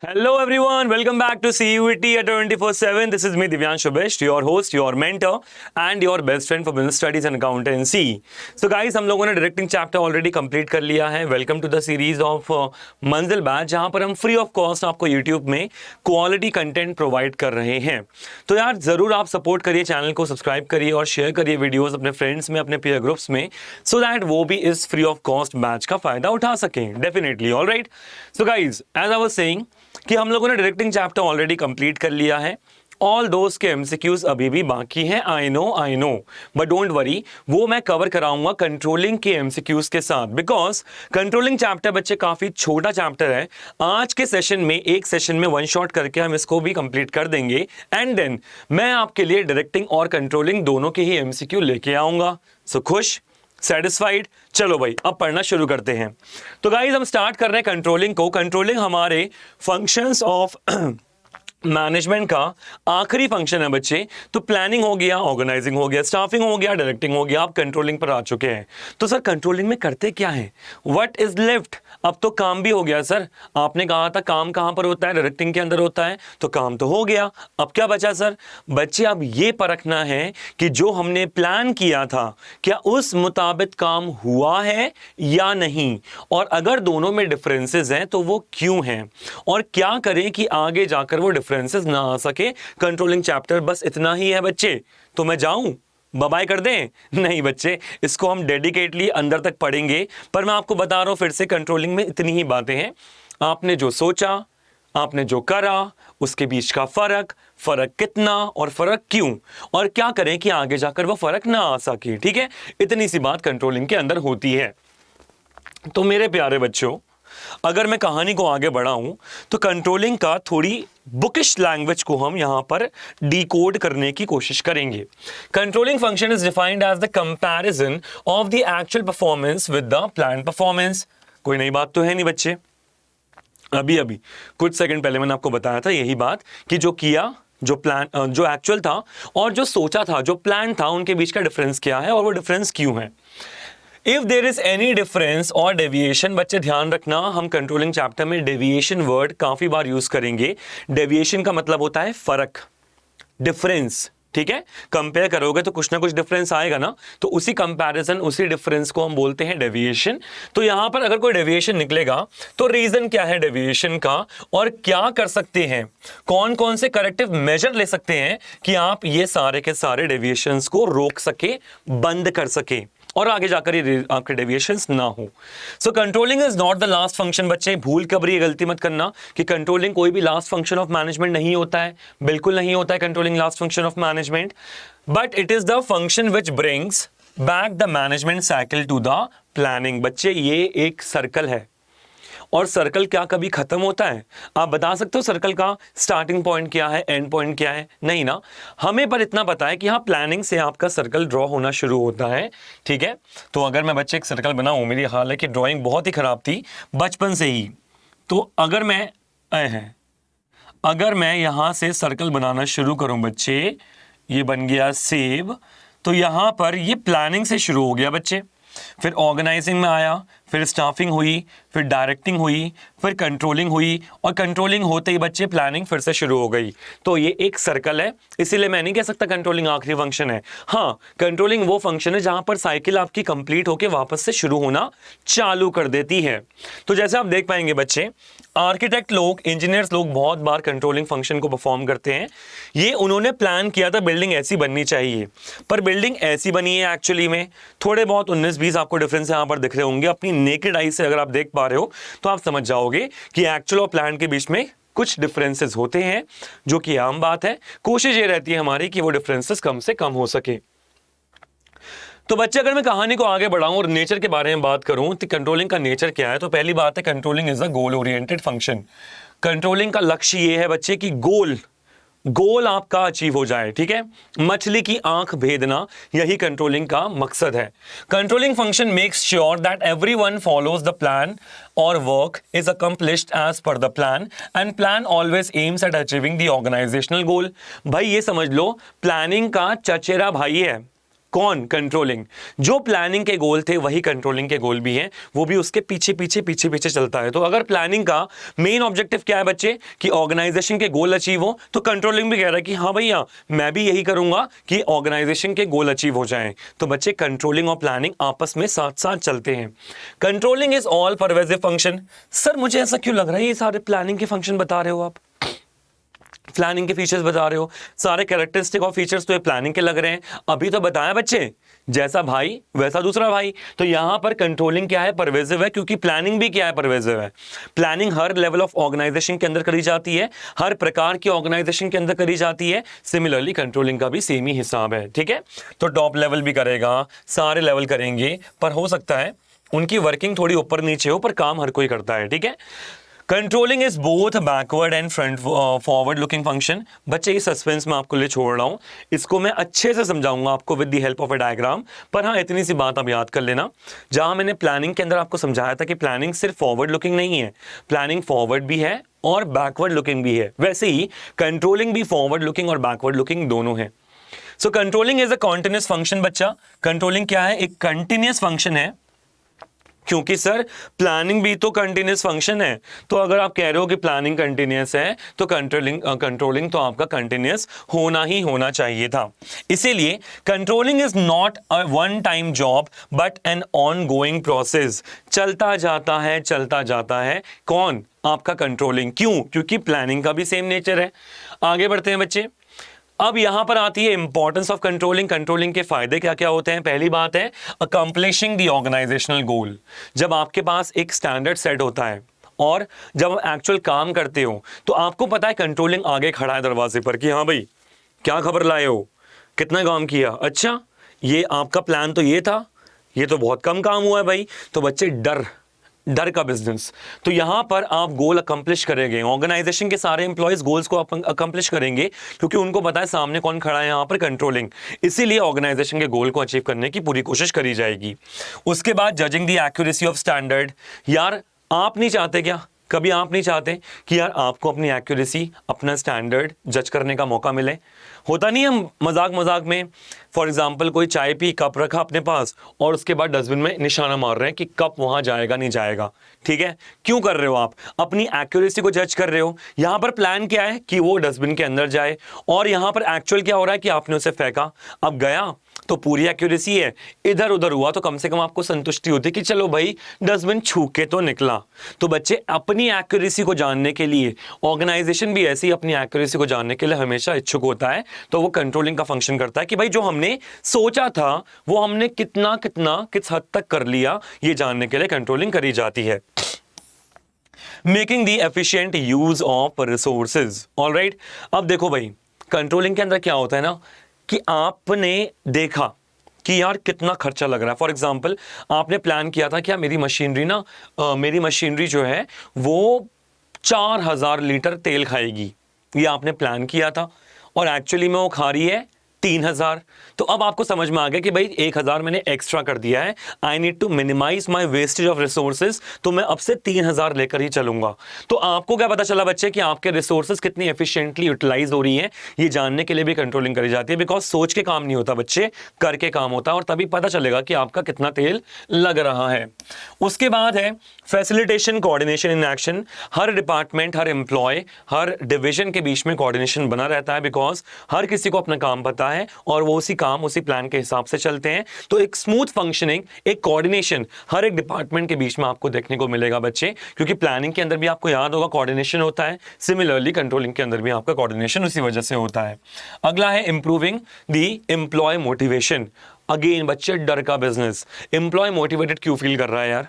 Hello everyone, welcome back to CUET at 24/7. This is me Divyansh Shubhesh, your host, your mentor and your best friend for business studies and accountancy. So guys, हम लोगों ने directing chapter already complete कर लिया है. Welcome to the series of Manzil batch, जहां पर हम free of cost आपको यूट्यूब में क्वालिटी कंटेंट प्रोवाइड कर रहे हैं. तो यार ज़रूर आप सपोर्ट करिए, चैनल को सब्सक्राइब करिए और शेयर करिए वीडियोज़ अपने फ्रेंड्स में, अपने पीयर ग्रुप्स में, सो दैट वो भी इस फ्री ऑफ कॉस्ट बैच का फ़ायदा उठा सकें. Definitely. All right. So guys, as I was saying कि हम लोगों ने डायरेक्टिंग चैप्टर ऑलरेडी कंप्लीट कर लिया है. ऑल दोस्त के एमसीक्यूज अभी भी बाकी हैं. I know but don't worry, वो मैं कवर कराऊंगा कंट्रोलिंग के एमसीक्यूज के साथ, बिकॉज कंट्रोलिंग चैप्टर बच्चे काफी छोटा चैप्टर है. आज के सेशन में, एक सेशन में वन शॉट करके हम इसको भी कंप्लीट कर देंगे एंड देन मैं आपके लिए डायरेक्टिंग और कंट्रोलिंग दोनों के ही एमसीक्यू लेके आऊंगा. सो खुश, सेटिस्फाइड? चलो भाई, अब पढ़ना शुरू करते हैं. तो गाइज, हम स्टार्ट कर रहे हैं कंट्रोलिंग को. कंट्रोलिंग हमारे फंक्शंस ऑफ मैनेजमेंट का आखिरी फंक्शन है बच्चे. तो प्लानिंग हो गया, ऑर्गेनाइजिंग हो गया, स्टाफिंग हो गया, डायरेक्टिंग हो गया, आप कंट्रोलिंग पर आ चुके हैं. तो सर कंट्रोलिंग में करते क्या है? What is left? अब तो काम भी हो गया सर. आपने कहा था काम कहां पर होता है? डायरेक्टिंग के अंदर होता है. तो काम तो हो गया, अब क्या बचा सर? बच्चे अब ये परखना है कि जो हमने प्लान किया था क्या उस मुताबिक काम हुआ है या नहीं, और अगर दोनों में डिफरेंसेस हैं तो वो क्यों हैं, और क्या करें कि आगे जाकर वो डिफरेंसेस ना आ सके. कंट्रोलिंग चैप्टर बस इतना ही है बच्चे. तो मैं जाऊं, बाय कर दें? नहीं बच्चे, इसको हम डेडिकेटली अंदर तक पढ़ेंगे. पर मैं आपको बता रहा हूं फिर से, कंट्रोलिंग में इतनी ही बातें हैं. आपने जो सोचा, आपने जो करा, उसके बीच का फर्क कितना और फर्क क्यों, और क्या करें कि आगे जाकर वो फर्क ना आ सके. ठीक है, इतनी सी बात कंट्रोलिंग के अंदर होती है. तो मेरे प्यारे बच्चों, अगर मैं कहानी को आगे बढ़ाऊं तो कंट्रोलिंग का थोड़ी बुकिश लैंग्वेज को हम यहां पर डिकोड करने की कोशिश करेंगे. Controlling function is defined as the comparison of the actual performance with the plan performance. कोई नई बात तो है नहीं बच्चे. अभी कुछ सेकंड पहले मैंने आपको बताया था यही बात कि जो किया, जो प्लान, जो एक्चुअल था और जो सोचा था, जो प्लान था, उनके बीच का डिफरेंस क्या है और वो डिफरेंस क्यों है. If there is any difference और डेविएशन, बच्चे ध्यान रखना, हम कंट्रोलिंग चैप्टर में डेविएशन वर्ड काफी बार यूज करेंगे. डेविएशन का मतलब होता है फर्क, डिफरेंस. ठीक है, कंपेयर करोगे तो कुछ ना कुछ डिफरेंस आएगा ना, तो उसी कंपैरिजन, उसी डिफरेंस को हम बोलते हैं डेविएशन. तो यहां पर अगर कोई डेविएशन निकलेगा तो रीजन क्या है डेविएशन का, और क्या कर सकते हैं, कौन कौन से करेक्टिव मेजर ले सकते हैं कि आप ये सारे के सारे डेविएशंस को रोक सके, बंद कर सके, और आगे जाकर ये आपके डेविएशंस ना हो. So controlling is not the last function. बच्चे भूल कभी ये गलती मत करना कि कंट्रोलिंग कोई भी लास्ट फंक्शन ऑफ मैनेजमेंट नहीं होता है. बिल्कुल नहीं होता है controlling last function of management, but it is the function which brings back the management cycle to the planning. बच्चे ये एक सर्कल है, और सर्कल क्या कभी खत्म होता है? आप बता सकते हो सर्कल का स्टार्टिंग पॉइंट क्या है, एंड पॉइंट क्या है? नहीं ना. हमें पर इतना पता है कि हाँ, प्लानिंग से आपका सर्कल ड्रॉ होना शुरू होता है. ठीक है, तो अगर मैं बच्चे एक सर्कल बनाऊं, मेरी हालांकि ड्राइंग बहुत ही खराब थी बचपन से ही, तो अगर मैं यहां से सर्कल बनाना शुरू करूं बच्चे, ये बन गया सेब, तो यहां पर ये प्लानिंग से शुरू हो गया बच्चे. फिर ऑर्गेनाइजिंग में आया, फिर स्टाफिंग हुई, फिर डायरेक्टिंग हुई, फिर कंट्रोलिंग हुई, और कंट्रोलिंग होते ही बच्चे प्लानिंग फिर से शुरू हो गई. तो ये एक सर्कल है. इसीलिए मैं नहीं कह सकता कंट्रोलिंग आखिरी फंक्शन है. हाँ, कंट्रोलिंग वो फंक्शन है जहां पर साइकिल आपकी कंप्लीट होकर वापस से शुरू होना चालू कर देती है. तो जैसे आप देख पाएंगे बच्चे, आर्किटेक्ट लोग, इंजीनियर्स लोग बहुत बार कंट्रोलिंग फंक्शन को परफॉर्म करते हैं. ये उन्होंने प्लान किया था बिल्डिंग ऐसी बननी चाहिए, पर बिल्डिंग ऐसी बनी है एक्चुअली में. थोड़े बहुत 19-20 आपको डिफरेंस यहां पर दिख रहे होंगे. अपनी नेकेड आई से अगर आप देख पा रहे हो तो आप समझ जाओगे कि एक्चुअल और प्लान के बीच में कुछ डिफरेंसेस होते हैं, जो कि आम बात है. कोशिश ये रहती है हमारी कि वो डिफरेंसेस कम से कम हो सके. तो बच्चे, अगर मैं कहानी को आगे बढ़ाऊं और नेचर के बारे में बात करूं तो कंट्रोलिंग का नेचर क्या है, तो पहली बात है controlling is a goal oriented function. Controlling का लक्ष्य ये है बच्चे कि गोल आपका अचीव हो जाए. ठीक है, मछली की आंख भेदना, यही कंट्रोलिंग का मकसद है. Controlling function makes sure that everyone follows the plan और work is accomplished as per the plan, and plan always aims at achieving the organisational goal. भाई ये समझ लो, प्लानिंग का चचेरा भाई है कौन? कंट्रोलिंग। जो प्लानिंग के गोल थे वही कंट्रोलिंग के गोल भी हैं, वो भी उसके पीछे पीछे पीछे पीछे चलता है। तो अगर प्लानिंग का मेन ऑब्जेक्टिव क्या है बच्चे, कि ऑर्गेनाइजेशन के गोल अचीव हो, तो कंट्रोलिंग भी कह रहा है कि हाँ भैया मैं भी यही करूंगा कि ऑर्गेनाइजेशन के गोल अचीव हो जाएं। तो बच्चे कंट्रोलिंग और प्लानिंग आपस में साथ साथ चलते हैं। Controlling is all pervasive function. Sir मुझे ऐसा क्यों लग रहा है ये सारे प्लानिंग के फंक्शन बता रहे हो आप, प्लानिंग के फीचर्स बता रहे हो, सारे कैरेक्टरिस्टिक और फीचर्स तो ये प्लानिंग के लग रहे हैं। अभी तो बताया बच्चे, जैसा भाई वैसा दूसरा भाई। तो यहां पर कंट्रोलिंग क्या है? परवेसिव है, क्योंकि प्लानिंग भी क्या है? परवेसिव है। प्लानिंग हर लेवल ऑफ ऑर्गेनाइजेशन के अंदर करी जाती है, हर प्रकार की ऑर्गेनाइजेशन के अंदर करी जाती है। सिमिलरली कंट्रोलिंग का भी सेम ही हिसाब है, ठीक है। तो टॉप लेवल भी करेगा, सारे लेवल करेंगे, पर हो सकता है उनकी वर्किंग थोड़ी ऊपर नीचे हो, पर काम हर कोई करता है, ठीक है। Controlling is both backward and front forward looking function. बच्चे ये सस्पेंस में आपको लिए छोड़ रहा हूं, इसको मैं अच्छे से समझाऊंगा आपको with the help of a diagram. पर हाँ, इतनी सी बात आप याद कर लेना, जहां मैंने प्लानिंग के अंदर आपको समझाया था कि प्लानिंग सिर्फ फॉरवर्ड लुकिंग नहीं है, प्लानिंग फॉरवर्ड भी है और बैकवर्ड लुकिंग भी है, वैसे ही कंट्रोलिंग भी फॉरवर्ड लुकिंग और बैकवर्ड लुकिंग दोनों है। So controlling is a continuous function. बच्चा कंट्रोलिंग क्या है? एक कंटिन्यूस फंक्शन है, क्योंकि सर प्लानिंग भी तो कंटिन्यूस फंक्शन है। तो अगर आप कह रहे हो कि प्लानिंग कंटिन्यूस है, तो कंट्रोलिंग तो आपका कंटिन्यूस होना ही होना चाहिए था। इसीलिए controlling is not a one time job but an on going process. चलता जाता है कौन? आपका कंट्रोलिंग। क्यों? क्योंकि प्लानिंग का भी सेम नेचर है। आगे बढ़ते हैं बच्चे। अब यहां पर आती है इंपॉर्टेंस ऑफ कंट्रोलिंग। कंट्रोलिंग के फायदे क्या क्या होते हैं? पहली बात है अकम्प्लिशिंग द ऑर्गेनाइजेशनल गोल। जब आपके पास एक स्टैंडर्ड सेट होता है और जब आप एक्चुअल काम करते हो, तो आपको पता है कंट्रोलिंग आगे खड़ा है दरवाजे पर कि हाँ भाई क्या खबर लाए हो, कितना काम किया, अच्छा ये आपका प्लान तो ये था, ये तो बहुत कम काम हुआ है भाई। तो बच्चे डर का बिजनेस। तो यहां पर आप गोल अकम्प्लिश करेंगे, ऑर्गेनाइजेशन के सारे एम्प्लॉयज गोल्स को अकम्प्लिश करेंगे, क्योंकि उनको पता है सामने कौन खड़ा है, यहां पर कंट्रोलिंग। इसीलिए ऑर्गेनाइजेशन के गोल को अचीव करने की पूरी कोशिश करी जाएगी। उसके बाद judging the accuracy of standard. यार आप नहीं चाहते क्या, कभी आप नहीं चाहते कि यार आपको अपनी एक्यूरेसी, अपना स्टैंडर्ड जज करने का मौका मिले? होता नहीं है मजाक मजाक में, फॉर एग्जाम्पल कोई चाय पी, कप रखा अपने पास और उसके बाद डस्टबिन में निशाना मार रहे हैं कि कप वहां जाएगा नहीं जाएगा, ठीक है। क्यों कर रहे हो आप? अपनी एक्यूरेसी को जज कर रहे हो। यहां पर प्लान क्या है कि वो डस्टबिन के अंदर जाए, और यहां पर एक्चुअल क्या हो रहा है कि आपने उसे फेंका, अब गया तो पूरी एक्यूरेसी है, इधर उधर हुआ तो कम से कम आपको संतुष्टि होती कि चलो भाई डस्टबिन छू के तो निकला। तो बच्चे अपनी एक्यूरेसी को जानने के लिए, ऑर्गेनाइजेशन भी ऐसी अपनी एक्यूरेसी को जानने के लिए हमेशा इच्छुक होता है। तो वो कंट्रोलिंग का फंक्शन करता है कि भाई जो हमने सोचा था वो हमने किस हद तक कर लिया, ये जानने के लिए कंट्रोलिंग करी जाती है। Making the efficient use of resources. Alright, अब देखो भाई कंट्रोलिंग के अंदर क्या होता है ना, कि आपने देखा कि यार कितना खर्चा लग रहा है। फॉर एग्जांपल आपने प्लान किया था कि यार मेरी मशीनरी जो है वो 4000 लीटर तेल खाएगी, ये आपने प्लान किया था, और एक्चुअली में वो खा रही है 3000। तो अब आपको समझ में आ गया कि भाई 1000 मैंने एक्स्ट्रा कर दिया है, I need to minimise my wastage of resources, तो मैं अब से 3000 लेकर ही चलूंगा। तो आपको क्या पता चला बच्चे कि आपके रिसोर्सेज कितनी एफिशिएंटली यूटिलाइज हो रही है, ये जानने के लिए भी कंट्रोलिंग करी जाती है। बिकॉज सोच के काम नहीं होता बच्चे, करके काम होता है, और तभी पता चलेगा कि आपका कितना तेल लग रहा है। उसके बाद है फैसिलिटेशन कोऑर्डिनेशन इन एक्शन। हर डिपार्टमेंट, हर एम्प्लॉय, हर डिविजन के बीच में कोऑर्डिनेशन बना रहता है, बिकॉज हर किसी को अपना काम पता है और वो उसी काम उसी प्लान के हिसाब से चलते हैं। तो एक स्मूथ फंक्शनिंग, एक कोऑर्डिनेशन हर एक डिपार्टमेंट के बीच में आपको देखने को मिलेगा बच्चे, क्योंकि प्लानिंग के अंदर भी आपको याद होगा कोऑर्डिनेशन होता है, सिमिलरली कंट्रोलिंग के अंदर भी आपका कोऑर्डिनेशन उसी वजह से होता है। अगला है improving the employ motivation. Again बच्चे डर का बिजनेस। एम्प्लॉय मोटिवेटेड क्यों फील कर रहा है यार?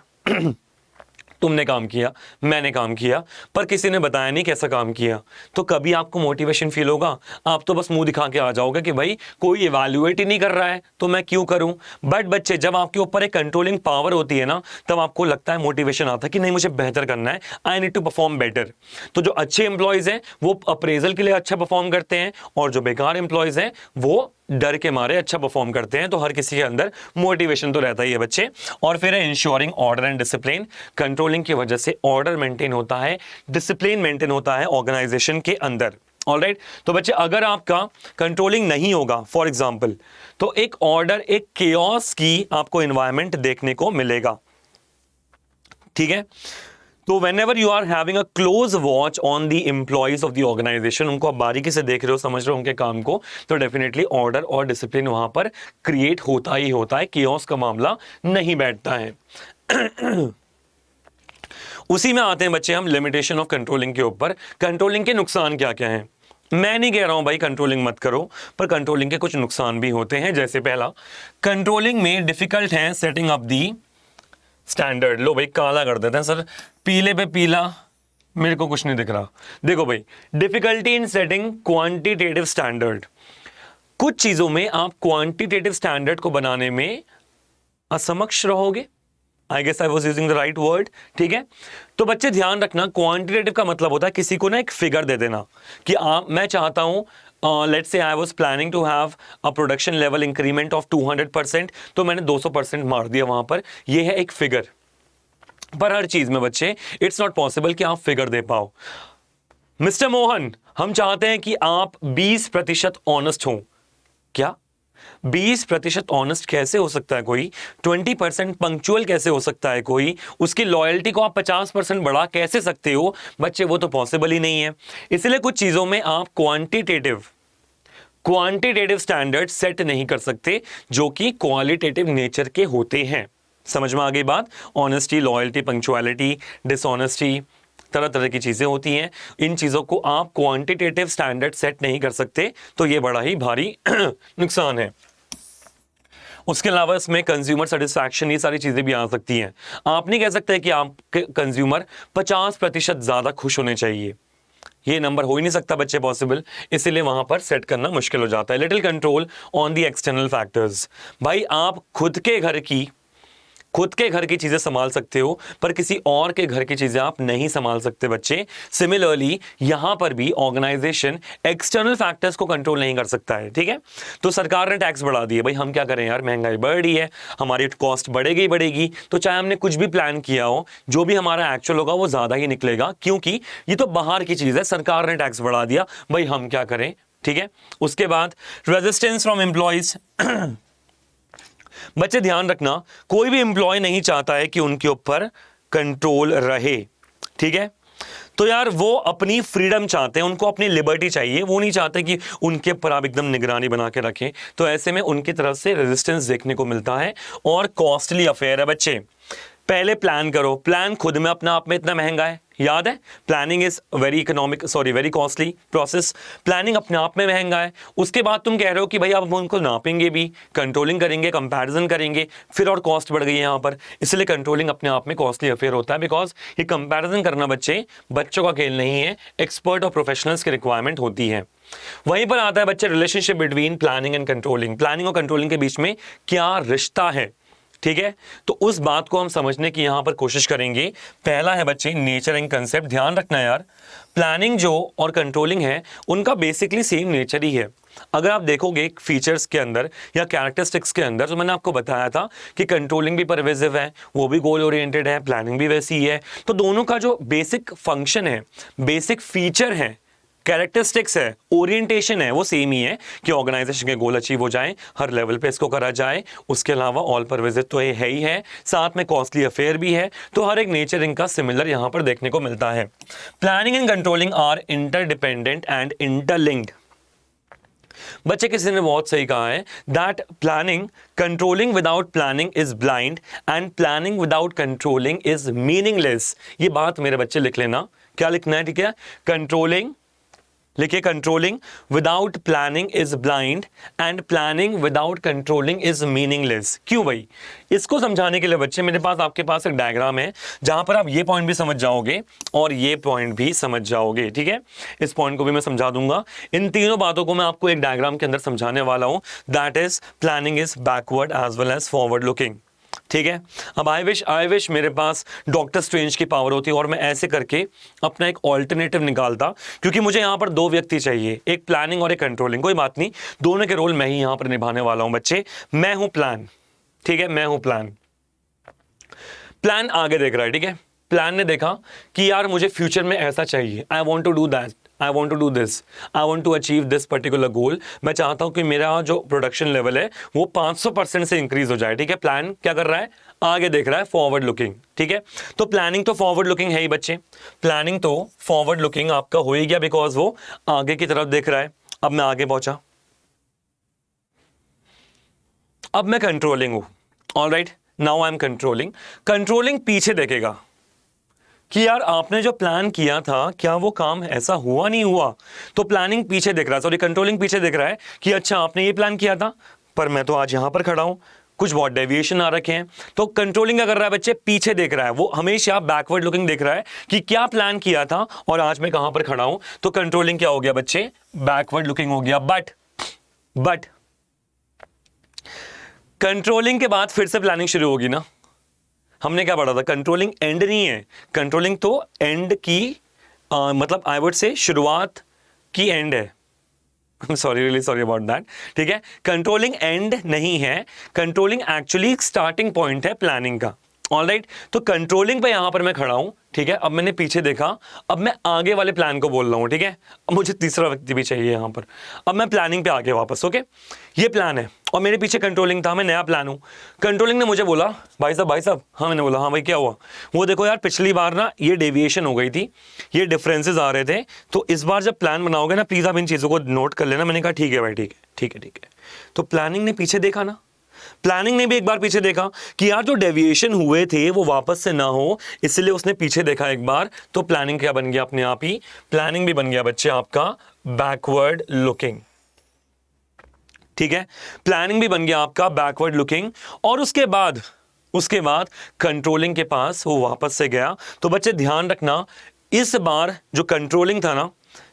तुमने काम किया, मैंने काम किया, पर किसी ने बताया नहीं कैसा काम किया, तो कभी आपको मोटिवेशन फील होगा? आप तो बस मुंह दिखा के आ जाओगे कि भाई कोई इवैल्यूएट ही नहीं कर रहा है तो मैं क्यों करूं। बट बच्चे जब आपके ऊपर एक कंट्रोलिंग पावर होती है ना, तब आपको लगता है, मोटिवेशन आता है कि नहीं मुझे बेहतर करना है, I need to perform better. तो जो अच्छे एम्प्लॉयज हैं वो अप्रेजल के लिए अच्छा परफॉर्म करते हैं, और जो बेकार एम्प्लॉयज हैं वो डर के मारे अच्छा परफॉर्म करते हैं। तो हर किसी के अंदर मोटिवेशन तो रहता ही है बच्चे। और फिर है ensuring order and discipline. Controlling की वजह से ऑर्डर मेंटेन होता है, डिसिप्लिन मेंटेन होता है ऑर्गेनाइजेशन के अंदर। ऑलराइट। तो बच्चे अगर आपका कंट्रोलिंग नहीं होगा फॉर एग्जांपल, तो एक ऑर्डर, एक केओस की आपको एनवायरनमेंट देखने को मिलेगा, ठीक है। तो whenever you are having a close watch on the employees of the organization, उनको आप बारीकी से देख रहे हो, समझ रहे हो उनके काम को, तो डेफिनेटली ऑर्डर और डिसिप्लिन वहां पर क्रिएट होता ही होता है, केओस का मामला नहीं बैठता है। उसी में आते हैं बच्चे हम लिमिटेशन ऑफ कंट्रोलिंग के ऊपर। कंट्रोलिंग के नुकसान क्या क्या हैं? मैं नहीं कह रहा हूं भाई कंट्रोलिंग मत करो, पर कंट्रोलिंग के कुछ नुकसान भी होते हैं। जैसे पहला, कंट्रोलिंग में डिफिकल्ट है सेटिंग अप दी स्टैंडर्ड। लो भाई काला कर देते हैं सर, पीले पे पीला, मेरे को कुछ नहीं दिख रहा। देखो भाई, difficulty in setting quantitative standard. कुछ चीजों में आप क्वांटिटेटिव स्टैंडर्ड को बनाने में असमक्ष रहोगे। I guess I was using the right word, ठीक है। तो बच्चे ध्यान रखना, क्वांटिटेटिव का मतलब होता है किसी को ना एक फिगर दे देना कि मैं चाहता हूं, let's say I was planning to have a production level increment of 200%, तो मैंने 200% मार दिया वहां पर। यह है एक फिगर। पर हर चीज में बच्चे इट्स नॉट पॉसिबल कि आप फिगर दे पाओ। मिस्टर मोहन, हम चाहते हैं कि आप 20% ऑनेस्ट हो। क्या 20% ऑनेस्ट कैसे हो सकता है कोई? 20% पंक्चुअल कैसे हो सकता है कोई? उसकी लॉयल्टी को आप 50% बढ़ा कैसे सकते हो? बच्चे वो तो पॉसिबल ही नहीं है। इसलिए कुछ चीजों में आप क्वांटिटेटिव स्टैंडर्ड सेट नहीं कर सकते जो कि क्वालिटेटिव नेचर के होते हैं। समझ में आ गई बात? ऑनेस्टी, लॉयल्टी, पंक्चुअलिटी, डिसऑनेस्टी, तरह तरह की चीजें होती हैं। इन चीजों को आप क्वांटिटेटिव स्टैंडर्ड सेट नहीं कर सकते, तो ये बड़ा ही भारी नुकसान है। उसके अलावा इसमें कंज्यूमर सेटिस्फैक्शन, ये सारी चीजें भी आ सकती हैं। आप नहीं कह सकते कि आपके कंज्यूमर 50% ज्यादा खुश होने चाहिए, ये नंबर हो ही नहीं सकता बच्चे पॉसिबल। इसीलिए वहां पर सेट करना मुश्किल हो जाता है। Little control on the external factors. भाई आप खुद के घर की चीजें संभाल सकते हो, पर किसी और के घर की चीजें आप नहीं संभाल सकते बच्चे। सिमिलरली यहां पर भी ऑर्गेनाइजेशन एक्सटर्नल फैक्टर्स को कंट्रोल नहीं कर सकता है, ठीक है। तो सरकार ने टैक्स बढ़ा दिए, भाई हम क्या करें यार, महंगाई बढ़ रही है, हमारी कॉस्ट बढ़ेगी ही बढ़ेगी। तो चाहे हमने कुछ भी प्लान किया हो, जो भी हमारा एक्चुअल होगा वो ज्यादा ही निकलेगा, क्योंकि ये तो बाहर की चीज है, सरकार ने टैक्स बढ़ा दिया, भाई हम क्या करें, ठीक है। उसके बाद रेजिस्टेंस फ्रॉम एम्प्लॉइज। बच्चे ध्यान रखना, कोई भी एम्प्लॉय नहीं चाहता है कि उनके ऊपर कंट्रोल रहे, ठीक है। तो यार वो अपनी फ्रीडम चाहते हैं, उनको अपनी लिबर्टी चाहिए, वो नहीं चाहते कि उनके ऊपर आप एकदम निगरानी बना के रखें। तो ऐसे में उनकी तरफ से रेजिस्टेंस देखने को मिलता है, और कॉस्टली अफेयर है बच्चे। पहले प्लान करो, प्लान खुद में अपना आप में इतना महंगा है, याद है? Planning is very costly process. Planning अपने आप में महंगा है। उसके बाद तुम कह रहे हो कि भाई आप उनको नापेंगे भी, कंट्रोलिंग करेंगे, कंपैरिजन करेंगे, फिर और कॉस्ट बढ़ गई है यहाँ पर। इसलिए कंट्रोलिंग अपने आप में कॉस्टली अफेयर होता है, बिकॉज ये कंपैरिजन करना बच्चों का खेल नहीं है, एक्सपर्ट और प्रोफेशनल्स की रिक्वायरमेंट होती है। वहीं पर आता है बच्चे relationship between planning and controlling. Planning और कंट्रोलिंग के बीच में क्या रिश्ता है, ठीक है। तो उस बात को हम समझने की यहां पर कोशिश करेंगे। पहला है बच्चे नेचर एंड कंसेप्ट। ध्यान रखना यार, प्लानिंग जो और कंट्रोलिंग है उनका बेसिकली सेम नेचर ही है। अगर आप देखोगे फीचर्स के अंदर या कैरेक्टरिस्टिक्स के अंदर, तो मैंने आपको बताया था कि कंट्रोलिंग भी परवेसिव है, वो भी गोल ओरिएंटेड है, प्लानिंग भी वैसी ही है। तो दोनों का जो बेसिक फंक्शन है, बेसिक फीचर है, कैरेक्टरिस्टिक्स है, ओरिएंटेशन है, वो सेम ही है कि ऑर्गेनाइजेशन के गोल अचीव हो जाए, हर लेवल पे इसको करा जाए। उसके अलावा ऑल परवेसिव तो ये है ही है, साथ में कॉस्टली अफेयर भी है। तो हर एक नेचर इनका सिमिलर यहां पर देखने को मिलता है। Planning and controlling are interdependent and interlinked. बच्चे किसी ने बहुत सही कहा है that controlling without planning is blind and planning without controlling is meaningless. ये बात मेरे बच्चे लिख लेना, क्या लिखना है, ठीक है। कंट्रोलिंग लिखिए, controlling without planning is blind and planning without controlling is meaningless. क्यों भाई? इसको समझाने के लिए बच्चे मेरे पास आपके पास एक डायग्राम है जहां पर आप ये पॉइंट भी समझ जाओगे और ये पॉइंट भी समझ जाओगे, ठीक है। इस पॉइंट को भी मैं समझा दूंगा। इन तीनों बातों को मैं आपको एक डायग्राम के अंदर समझाने वाला हूं। That is planning is backward as well as forward looking, ठीक है। अब आई विश मेरे पास डॉक्टर स्ट्रेंज की पावर होती और मैं ऐसे करके अपना एक ऑल्टरनेटिव निकालता, क्योंकि मुझे यहां पर दो व्यक्ति चाहिए, एक प्लानिंग और एक कंट्रोलिंग। कोई बात नहीं, दोनों के रोल मैं ही यहां पर निभाने वाला हूं बच्चे। मैं हूं प्लान, ठीक है, मैं हूं प्लान। प्लान आगे देख रहा है, ठीक है। प्लान ने देखा कि यार मुझे फ्यूचर में ऐसा चाहिए, I want to do that, I want to do this, I want to achieve this particular goal, मैं चाहता हूं कि मेरा जो प्रोडक्शन लेवल है वो 500% से इंक्रीज हो जाए, ठीक है। प्लान क्या कर रहा है, आगे देख रहा है, फॉरवर्ड लुकिंग, ठीक है। तो प्लानिंग तो फॉरवर्ड लुकिंग है ही बच्चे, प्लानिंग तो फॉरवर्ड लुकिंग आपका हो ही गया, बिकॉज वो आगे की तरफ देख रहा है। अब मैं आगे पहुंचा, अब मैं कंट्रोलिंग हूं, alright, now I am controlling. Controlling पीछे देखेगा कि यार आपने जो प्लान किया था क्या वो काम ऐसा हुआ नहीं हुआ, तो प्लानिंग पीछे देख रहा है, सॉरी कंट्रोलिंग पीछे देख रहा है कि अच्छा आपने ये प्लान किया था पर मैं तो आज यहां पर खड़ा हूं, कुछ बहुत डेविएशन आ रखे हैं। तो कंट्रोलिंग क्या कर रहा है बच्चे, पीछे देख रहा है, वो हमेशा बैकवर्ड लुकिंग देख रहा है कि क्या प्लान किया था और आज मैं कहां पर खड़ा हूं। तो कंट्रोलिंग क्या हो गया बच्चे, बैकवर्ड लुकिंग हो गया। बट कंट्रोलिंग के बाद फिर से प्लानिंग शुरू होगी ना। हमने क्या पढ़ा था, कंट्रोलिंग एंड नहीं है, कंट्रोलिंग तो एंड की मतलब आई वुड से शुरुआत की एंड है। Sorry, really sorry about that, ठीक है। कंट्रोलिंग एंड नहीं है, कंट्रोलिंग एक्चुअली स्टार्टिंग पॉइंट है प्लानिंग का, ऑलराइट। तो कंट्रोलिंग पे यहां पर मैं खड़ा हूं, ठीक है। अब मैंने पीछे देखा, अब मैं आगे वाले प्लान को बोल रहा हूं, ठीक है। अब मुझे तीसरा व्यक्ति भी चाहिए यहां पर। अब मैं प्लानिंग पे आगे वापस, ओके। ये प्लान है और मेरे पीछे कंट्रोलिंग था, मैं नया प्लान हूं। कंट्रोलिंग ने मुझे बोला भाई साहब, हाँ मैंने बोला हाँ भाई क्या हुआ, वो देखो यार पिछली बार ना ये डेविएशन हो गई थी, ये डिफरेंसेस आ रहे थे, तो इस बार जब प्लान बनाओगे ना प्लीज आप इन चीजों को नोट कर लेना। मैंने कहा ठीक है भाई, ठीक है। तो प्लानिंग ने पीछे देखा ना, प्लानिंग ने भी एक बार पीछे देखा कि यार जो डेविएशन हुए थे वो वापस से ना हो, इसलिए उसने पीछे देखा एक बार। तो प्लानिंग क्या बन गया अपने आप ही, प्लानिंग भी बन गया बच्चे आपका बैकवर्ड लुकिंग, ठीक है। प्लानिंग भी बन गया आपका बैकवर्ड लुकिंग। और उसके बाद कंट्रोलिंग के पास वो वापस से गया। तो बच्चे ध्यान रखना, इस बार जो कंट्रोलिंग था ना,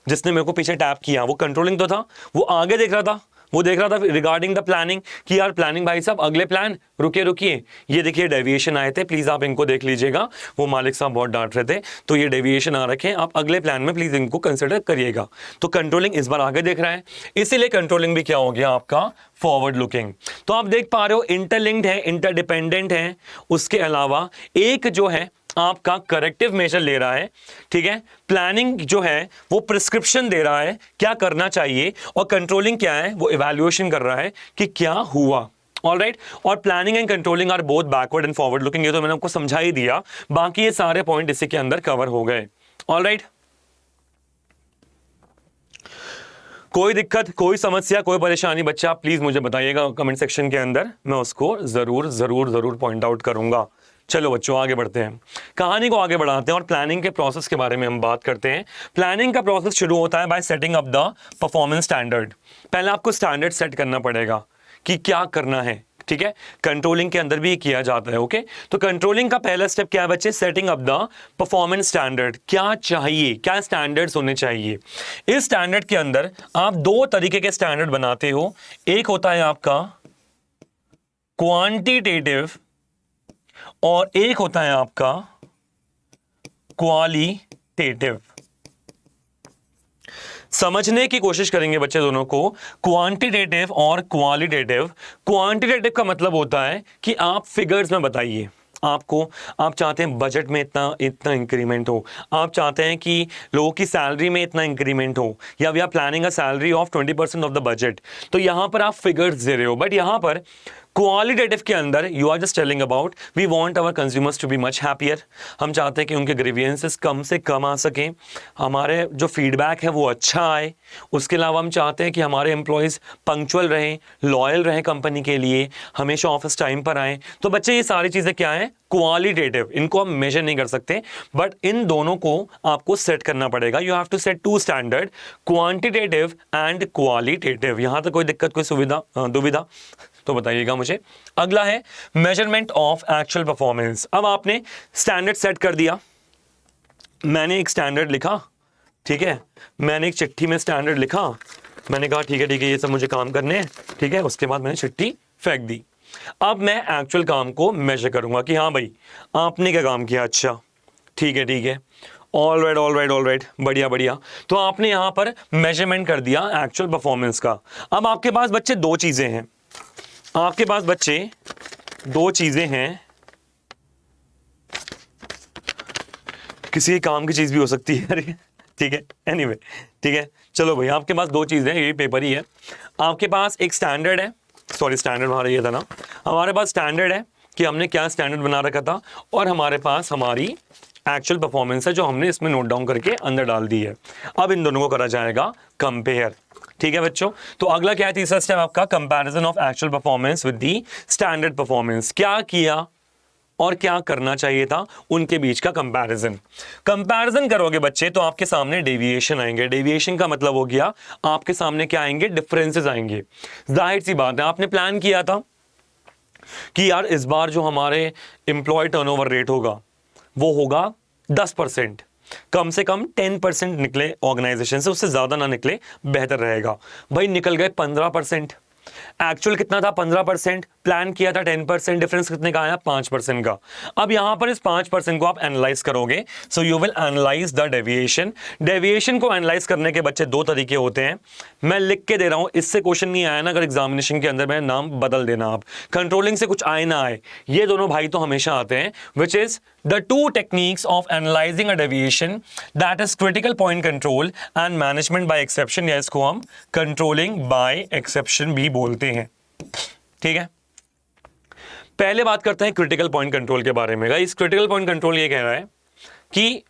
जिसने मेरे को पीछे टैप किया, वो कंट्रोलिंग तो था, वो आगे देख रहा था, वो देख रहा था रिगार्डिंग द प्लानिंग कि यार प्लानिंग भाई साहब अगले प्लान, रुकिए, ये देखिए डेविएशन आए थे, प्लीज आप इनको देख लीजिएगा, वो मालिक साहब बहुत डांट रहे थे, तो ये डेविएशन आ रखे हैं, आप अगले प्लान में प्लीज इनको कंसिडर करिएगा। तो कंट्रोलिंग इस बार आगे देख रहा है, इसीलिए कंट्रोलिंग भी क्या हो गया आपका, फॉरवर्ड लुकिंग। तो आप देख पा रहे हो इंटरलिंक्ड है, इंटरडिपेंडेंट है। उसके अलावा एक जो है आपका करेक्टिव मेजर ले रहा है, ठीक है। प्लानिंग जो है वो प्रिस्क्रिप्शन दे रहा है क्या करना चाहिए, और कंट्रोलिंग क्या है, वो इवैल्यूएशन कर रहा है कि क्या हुआ, ऑलराइट। और planning and controlling are both backward and forward looking, ये तो मैंने आपको समझा ही दिया, बाकी ये सारे पॉइंट इसी के अंदर कवर हो गए, ऑलराइट। कोई दिक्कत, कोई समस्या, कोई परेशानी बच्चा आप प्लीज मुझे बताइएगा कमेंट सेक्शन के अंदर, मैं उसको जरूर पॉइंट आउट करूंगा। चलो बच्चों आगे बढ़ते हैं, कहानी को आगे बढ़ाते हैं और प्लानिंग के प्रोसेस के बारे में हम बात करते हैं। प्लानिंग का प्रोसेस शुरू होता है bye setting up the performance standard. पहले आपको स्टैंडर्ड सेट करना पड़ेगा कि क्या करना है, ठीक है। कंट्रोलिंग के अंदर भी किया जाता है, ओके। तो कंट्रोलिंग का पहला स्टेप क्या है बच्चे, setting up the performance standard. क्या चाहिए, क्या स्टैंडर्ड्स होने चाहिए। इस स्टैंडर्ड के अंदर आप दो तरीके के स्टैंडर्ड बनाते हो, एक होता है आपका क्वांटिटेटिव और एक होता है आपका क्वालिटेटिव। समझने की कोशिश करेंगे बच्चे दोनों को, क्वांटिटेटिव और क्वालिटेटिव। क्वांटिटेटिव का मतलब होता है कि आप फिगर्स में बताइए, आप चाहते हैं बजट में इतना इंक्रीमेंट हो, आप चाहते हैं कि लोगों की सैलरी में इतना इंक्रीमेंट हो, या we are planning a salary of 20% of the budget. तो यहां पर आप फिगर्स दे रहे हो। बट यहां पर क्वालिटेटिव के अंदर you are just telling about we want our consumers to be much happier. हम चाहते हैं कि उनके ग्रीवियंसेस कम से कम आ सकें, हमारे जो फीडबैक है वो अच्छा आए। उसके अलावा हम चाहते हैं कि हमारे एम्प्लॉयज़ पंक्चुअल रहें, लॉयल रहें कंपनी के लिए, हमेशा ऑफिस टाइम पर आएँ। तो बच्चे ये सारी चीज़ें क्या हैं, क्वालिटेटिव, इनको हम मेजर नहीं कर सकते, बट इन दोनों को आपको सेट करना पड़ेगा। You have to set to standard, quantitative and qualitative. यहां तक कोई दिक्कत, कोई दुविधा तो बताइएगा मुझे। अगला है मेजरमेंट ऑफ एक्चुअल परफॉर्मेंस। अब आपने स्टैंडर्ड सेट कर दिया, मैंने एक स्टैंडर्ड लिखा, ठीक है, मैंने एक चिट्ठी में स्टैंडर्ड लिखा, मैंने कहा ठीक है ये सब मुझे काम करने हैं, ठीक है। उसके बाद मैंने चिट्ठी फेंक दी। अब मैं एक्चुअल काम को मेजर करूंगा कि हाँ भाई आपने क्या काम किया, अच्छा ठीक है, ऑल राइट, बढ़िया। तो आपने यहां पर मेजरमेंट कर दिया एक्चुअल परफॉर्मेंस का। अब आपके पास बच्चे दो चीजें हैं, किसी काम की चीज भी हो सकती है, अरे ठीक है, एनीवे ठीक है। चलो भाई, आपके पास दो चीज़ें हैं, ये पेपर ही है। आपके पास एक स्टैंडर्ड है, सॉरी स्टैंडर्ड हमारा ये था ना, हमारे पास स्टैंडर्ड है कि हमने क्या स्टैंडर्ड बना रखा था, और हमारे पास हमारी एक्चुअल परफॉर्मेंस है जो हमने इसमें नोट डाउन करके अंदर डाल दी है। अब इन दोनों को करा जाएगा कंपेयर। ठीक है बच्चों, तो अगला क्या है, तीसरा स्टेप आपका comparison of actual performance with the standard performance. क्या किया और क्या करना चाहिए था, उनके बीच का कंपैरिजन करोगे बच्चे तो आपके सामने डेविएशन आएंगे। डेविएशन का मतलब हो गया आपके सामने क्या आएंगे, डिफरेंसेस आएंगे। जाहिर सी बात है, आपने प्लान किया था कि यार इस बार जो हमारे एम्प्लॉय टर्नओवर रेट होगा वो होगा 10%, कम से कम 10% निकले ऑर्गेनाइजेशन से, उससे ज्यादा ना निकले बेहतर रहेगा। भाई निकल गए 15%, एक्चुअल कितना था 15%, प्लान किया था 10%, डिफरेंस कितने का आया 5% का। अब यहां पर इस 5% को आप एनालाइज करोगे, so you will analyse the deviation. Deviation को एनालाइज करने के बच्चे दो तरीके होते हैं, मैं लिख के दे रहा हूं, इससे क्वेश्चन नहीं आया ना, अगर एग्जामिनेशन के अंदर मैं नाम बदल देना, आप कंट्रोलिंग से कुछ आए ना आए, ये दोनों भाई तो हमेशा आते हैं, which is the two techniques of analysing a deviation, that is critical point control and management by exception, या इसको हम कंट्रोलिंग बाय एक्सेप्शन भी बोलते हैं। ठीक है, पहले बात करते हैं क्रिटिकल पॉइंट कंट्रोल के बारे में। इस क्रिटिकल पॉइंट कंट्रोल ये कह रहा है कि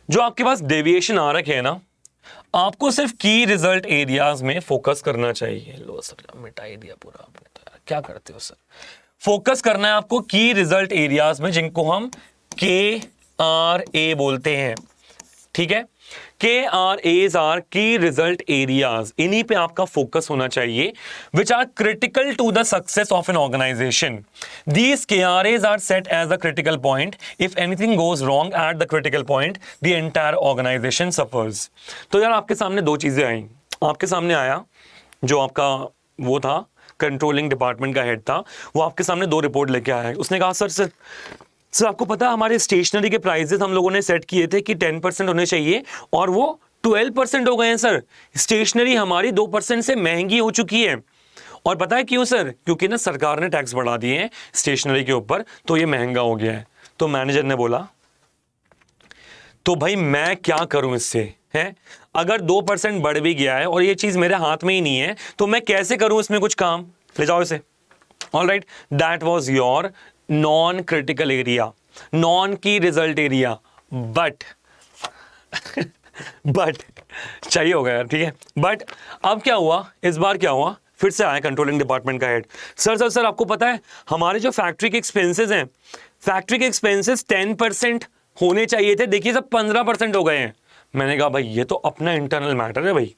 जो आपके पास डेविएशन आ रखे है ना, आपको सिर्फ की रिजल्ट एरियाज में फोकस करना चाहिए। लो सर, मिटाई दिया पूरा आपने तो, यार क्या करते हो सर। फोकस करना है आपको की रिजल्ट एरियाज में, जिनको हम KRA बोलते हैं। ठीक है, KRAs are key result areas, इन्हीं पे आपका फोकस होना चाहिए, which are critical to the success of an organisation. These KRAs are set as a critical point, if anything goes wrong at the critical point the entire organisation suffers. तो यार आपके सामने दो चीजें आई, आपके सामने आया जो आपका वो था कंट्रोलिंग डिपार्टमेंट का हेड था, वो आपके सामने दो रिपोर्ट लेके आया है। उसने कहा सर आपको पता है हमारे स्टेशनरी के प्राइसेस हम लोगों ने सेट किए थे कि 10% होने चाहिए, और वो 12% हो गए हैं सर। स्टेशनरी हमारी 2% से महंगी हो चुकी है, और पता है क्यों सर, क्योंकि ना सरकार ने टैक्स बढ़ा दिए हैं स्टेशनरी के ऊपर, तो ये महंगा हो गया है। तो मैनेजर ने बोला तो भाई मैं क्या करूं इससे, है अगर 2% बढ़ भी गया है और ये चीज मेरे हाथ में ही नहीं है, तो मैं कैसे करूं इसमें कुछ काम, ले जाओ इसे। Alright, that was your non critical area, non की रिजल्ट एरिया, बट चाहिए होगा यार, ठीक है। बट अब क्या हुआ, इस बार क्या हुआ, फिर से आया कंट्रोलिंग डिपार्टमेंट का हेड, सर आपको पता है हमारे जो फैक्ट्री के एक्सपेंसेस हैं, फैक्ट्री के एक्सपेंसेस 10% होने चाहिए थे, देखिए सब 15% हो गए हैं। मैंने कहा भाई ये तो अपना इंटरनल मैटर है भाई,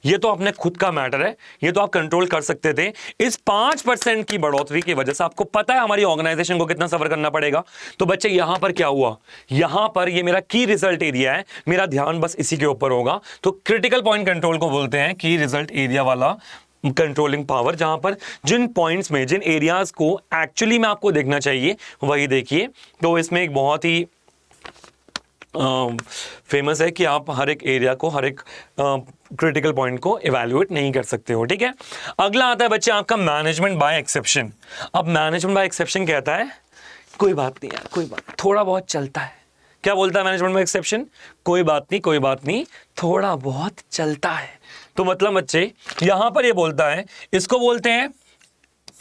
ये तो अपने खुद का मैटर है, ये तो आप कंट्रोल कर सकते थे। इस 5% की बढ़ोतरी की वजह से आपको पता है हमारी ऑर्गेनाइजेशन को कितना सफर करना पड़ेगा। तो बच्चे यहां पर क्या हुआ, यहां पर ये मेरा की रिजल्ट एरिया है, मेरा ध्यान बस इसी के ऊपर होगा। तो क्रिटिकल पॉइंट कंट्रोल को बोलते हैं की रिजल्ट एरिया वाला कंट्रोलिंग पावर, जहां पर जिन पॉइंट्स में, जिन एरियाज को एक्चुअली में आपको देखना चाहिए वही देखिए। तो इसमें एक बहुत ही फेमस है कि आप हर एक एरिया को, हर एक क्रिटिकल पॉइंट को इवैल्यूएट नहीं कर सकते हो। ठीक है, अगला आता है बच्चे आपका मैनेजमेंट बाय एक्सेप्शन। अब मैनेजमेंट बाय एक्सेप्शन कहता है कोई बात नहीं यार, कोई बात, थोड़ा बहुत चलता है। क्या बोलता है मैनेजमेंट बाय एक्सेप्शन, कोई बात नहीं, थोड़ा बहुत चलता है। तो मतलब बच्चे यहां पर ये बोलता है, इसको बोलते हैं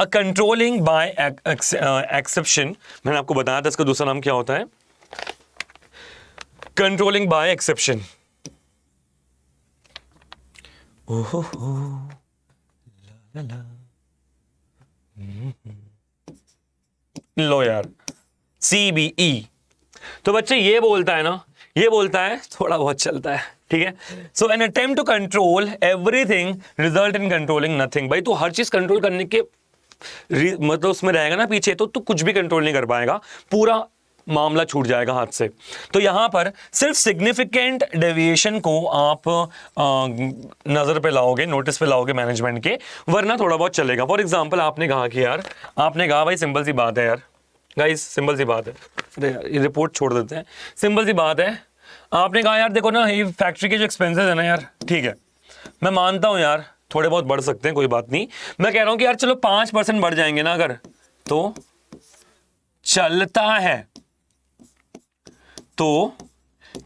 अ कंट्रोलिंग बाय एक्सेप्शन। मैंने आपको बताया था इसका दूसरा नाम क्या होता है, कंट्रोलिंग बाय एक्सेप्शन। ओहो लो यार, CBE। तो बच्चे ये बोलता है ना, ये बोलता है थोड़ा बहुत चलता है। ठीक है, so an attempt to control everything result in controlling nothing. भाई तो हर चीज कंट्रोल करने के मतलब उसमें रहेगा ना पीछे, तो कुछ भी कंट्रोल नहीं कर पाएगा, पूरा मामला छूट जाएगा हाथ से। तो यहां पर सिर्फ सिग्निफिकेंट डेविएशन को आप नजर पे लाओगे, नोटिस पे लाओगे मैनेजमेंट के, वरना थोड़ा बहुत चलेगा। फॉर एग्जांपल आपने कहा कि यार, आपने कहा भाई सिंपल सी बात है यार, गाइस सिंपल सी बात है, अरे यार ये रिपोर्ट छोड़ देते हैं, सिंपल सी बात है, आपने कहा यार देखो ना ये फैक्ट्री के जो एक्सपेंसेस है ना यार, ठीक है मैं मानता हूं यार थोड़े बहुत बढ़ सकते हैं, कोई बात नहीं, मैं कह रहा हूं कि यार चलो 5% बढ़ जाएंगे ना अगर, तो चलता है, तो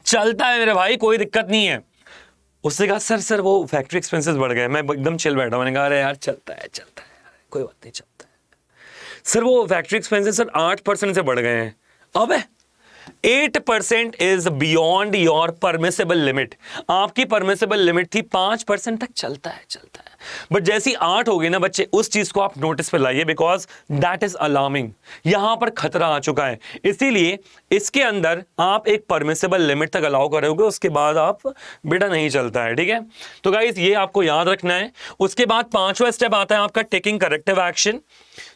चलता है मेरे भाई, कोई दिक्कत नहीं है। उसने कहा सर वो फैक्ट्री एक्सपेंसेस बढ़ गए। मैं एकदम चिल बैठा, मैंने कहा अरे यार चलता है कोई बात नहीं, चलता है। सर वो फैक्ट्री एक्सपेंसेस सर 8% से बढ़ गए हैं। अबे 8% is beyond your permissible limit. आपकी परमिसेबल लिमिट थी 5% तक, चलता है। बट जैसी 8 हो गई ना बच्चे, उस चीज को आप नोटिस पे लाइए, बिकॉज दैट इज अलार्मिंग। यहां पर खतरा आ चुका है, इसीलिए इसके अंदर आप एक परमिसेबल लिमिट तक अलाउ करोगे, उसके बाद आप बेटा नहीं चलता है। ठीक है, तो गाइस ये आपको याद रखना है। उसके बाद 5वां स्टेप आता है आपका टेकिंग करेक्टिव एक्शन।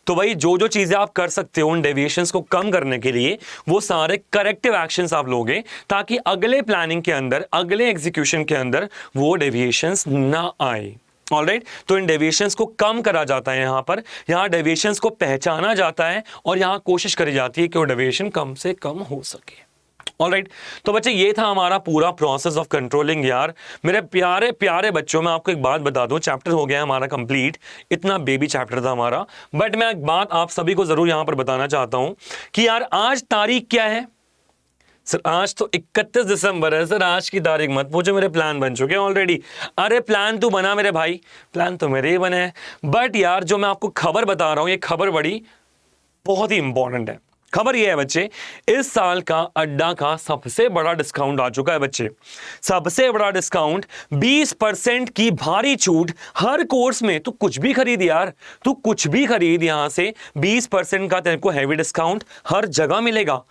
तो भाई जो चीजें आप कर सकते हो उन डेविएशंस को कम करने के लिए, वो सारे करेक्टिव एक्शंस आप लोगे, ताकि अगले प्लानिंग के अंदर, अगले एग्जीक्यूशन के अंदर वो डेविएशंस ना आए। ऑलराइट, तो इन डेविएशंस को कम करा जाता है। यहां डेविएशंस को पहचाना जाता है और यहां कोशिश करी जाती है कि वो डेविएशन कम से कम हो सके। ऑलराइट, तो बच्चे ये था हमारा पूरा प्रोसेस ऑफ कंट्रोलिंग। यार मेरे प्यारे प्यारे बच्चों, मैं आपको एक बात बता दूं, चैप्टर हो गया हमारा कंप्लीट। इतना बेबी चैप्टर था हमारा, बट मैं एक बात आप सभी को जरूर यहां पर बताना चाहता हूं कि यार आज तारीख क्या है सर? आज तो 31 दिसंबर है सर। आज की तारीख मत पूछो, मेरे प्लान बन चुके हैं ऑलरेडी। अरे प्लान तो बना मेरे भाई, प्लान तो मेरे ही बने हैं, बट यार जो मैं आपको खबर बता रहा हूं, ये खबर बड़ी बहुत ही इंपॉर्टेंट है। खबर यह है बच्चे, इस साल का अड्डा का सबसे बड़ा डिस्काउंट आ चुका है बच्चे। सबसे बड़ा डिस्काउंट, 20% की भारी छूट हर कोर्स में। तू कुछ भी खरीद यार, तू कुछ भी खरीद, यहां से 20% का तेरे को हैवी डिस्काउंट हर जगह मिलेगा।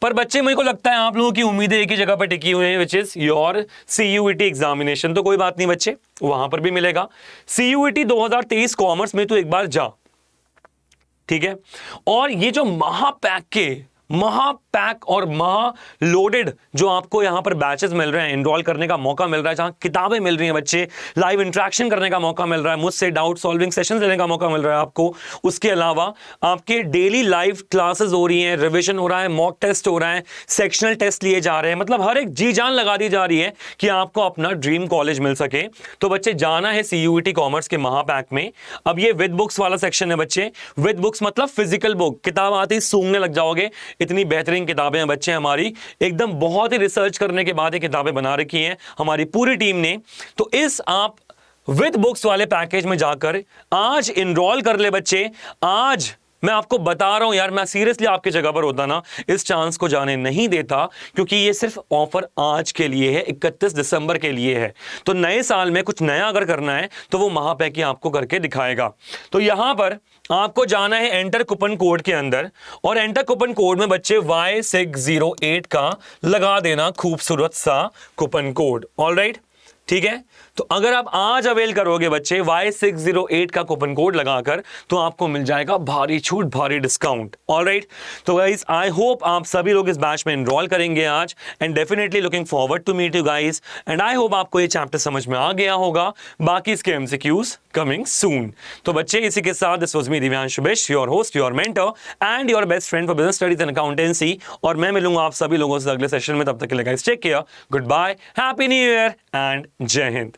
पर बच्चे मेरे को लगता है आप लोगों की उम्मीदें एक ही जगह पर टिकी हुई हैं, which is your CUET examination. तो कोई बात नहीं बच्चे, वहां पर भी मिलेगा। CUET 2023 कॉमर्स में तो एक बार जा, ठीक है। और ये जो महापैक और महा लोडेड जो आपको यहां पर बैचेस मिल रहे हैं, एनरोल करने का मौका मिल रहा है, जहां किताबें मिल रही हैं बच्चे, लाइव इंटरेक्शन करने का मौका मिल रहा है, मुझसे डाउट सॉल्विंग सेशंस लेने का मौका मिल रहा है आपको। उसके अलावा आपके डेली लाइव क्लासेस हो रही हैं, रिवीजन हो रहा है, मॉक टेस्ट हो रहा है, सेक्शनल टेस्ट लिए जा रहे हैं, मतलब हर एक जी जान लगा दी जा रही है कि आपको अपना ड्रीम कॉलेज मिल सके। तो बच्चे जाना है CUET कॉमर्स के महापैक में। अब ये विद बुक्स वाला सेक्शन है बच्चे। विद बुक्स मतलब फिजिकल बुक, किताब आती ही सूंघने लग जाओगे, इतनी बेहतरीन किताबें हैं बच्चे हमारी, एकदम बहुत ही रिसर्च करने के बाद ये किताबें बना रखी हैं हमारी पूरी टीम ने। तो इस आप विद बुक्स वाले पैकेज में जाकर आज इनरोल कर ले बच्चे। आज मैं आपको बता रहा हूं यार, मैं सीरियसली आपकी जगह पर होता ना, इस चांस को जाने नहीं देता, क्योंकि ये सिर्फ ऑफर आज के लिए है, 31 दिसंबर के लिए है। तो नए साल में कुछ नया अगर करना है तो वो महापैक ही आपको करके दिखाएगा। तो यहां पर आपको जाना है एंटर कूपन कोड के अंदर, और एंटर कूपन कोड में बच्चे Y608 का लगा देना खूबसूरत सा कूपन कोड। ऑलराइट, ठीक है। तो अगर आप आज अवेल करोगे बच्चे Y608 का कूपन कोड लगाकर, तो आपको मिल जाएगा भारी छूट, भारी डिस्काउंट। ऑलराइट, तो गाइस आई होप आप सभी लोग इस बैच में एनरोल करेंगे आज, and definitely looking forward to meet you guys, and I hope आपको ये चैप्टर समझ में आ गया होगा। बाकी इसके MCQs कमिंग सून। तो बच्चे इसी के साथ this was me Divyansh Shubhesh, your host, your mentor and your best friend for business studies and accountancy, और मैं मिलूंगा आप सभी लोगों से अगले सेशन में। तब तक के लिए guys take care, goodbye, happy new year and जय हिंद।